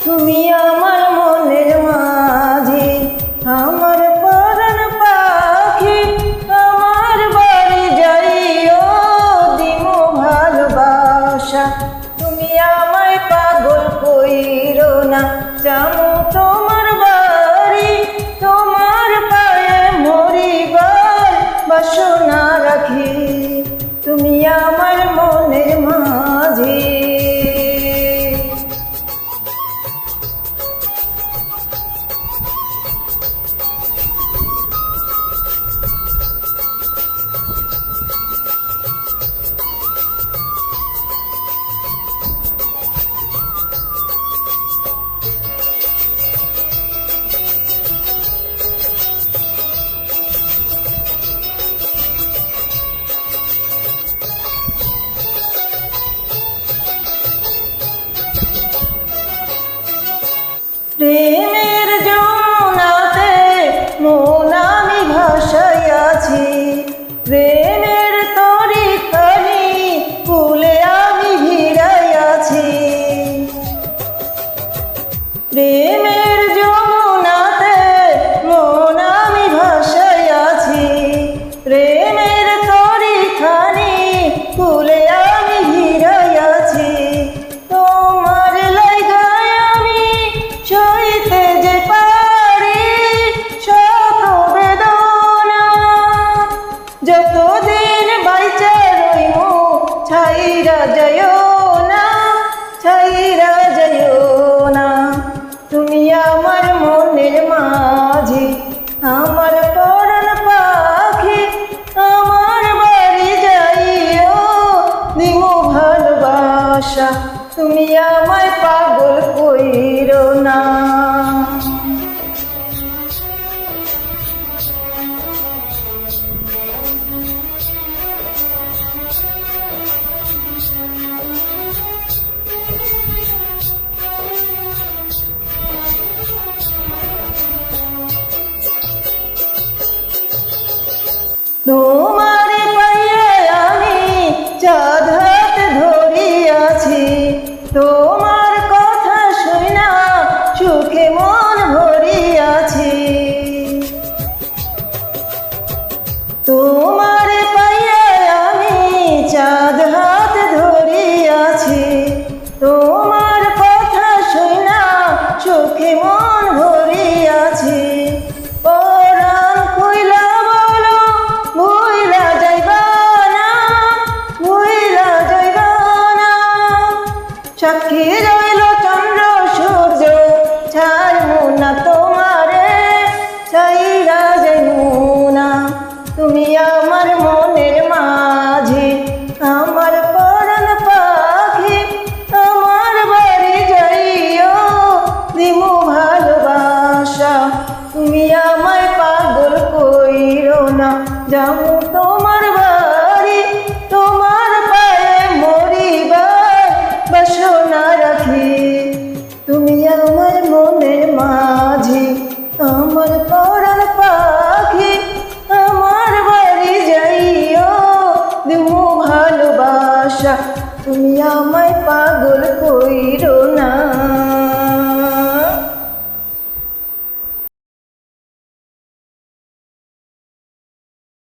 তুমি আমার মনের মাঝি, আমার পরাণ পাখি, আমার বাড়ি যাইও দিমু ভালোবাসা। তুমি আমায় পাগল কইরো না, যামু তোমার বাড়ি, তোমার পায়ে মরিবার বাসনা রাখি। তুমি আমার মনের মাঝি। প্রেমের যমুনাতে মন আমি ভাসাইয়াছি, প্রেমের তরিখানি ফুলে আমি ভিড়াইয়াছি। প্রেমের যমুনাতে মন আমি ভাসাইয়াছি, প্রেমের তরিখানি ফুলে আমি ভিড়াইয়াছি। তোমার লাইগায় আমি সইতে যে পারি শত বেদনা, যতদিন বাইচা রইমু ছাইরা যাইও না, ছাইরা যাইও না। তুমি আমার মনের মাঝি, আমার পরাণ পাখি, আমার বাড়ি যাইও দিমু ভালোবাসা। তুমি আমায় পাগল কইরো না। তোমারে পাইয়ে আমি চাঁদ হাত ধরিয়াছি, তোমার কথা শুনা সুখে মন ভরিয়াছি। তোমারে পাইয়ে আমি চাঁদ হাত ধরিয়াছি, তোমার কথা শুনা সুখে মন ভরিয়াছি। পরাণ কইলা বলো ভুইলা যাইবা না, ভুইলা যাইবা না। সাক্ষী রইল চন্দ্র সূর্য, ছাড়মু না তোমারে, ছাইরা যাইমু না। তুমি আমার মনের মাঝি, আমার পরাণ পাখি, আমার বাড়ি যাইও দিমু ভালোবাসা। তুমি আমায় পাগল কইরো না, যামু তোমার বাড়ি, তোমার পায়ে মরিবার বাসনা রাখি। তুমি আমার মনের মাঝি, আমার পরাণ পাখি, আমার বাড়ি যাইও দিমু ভালোবাসা। তুমি আমায় পাগল কইরো না।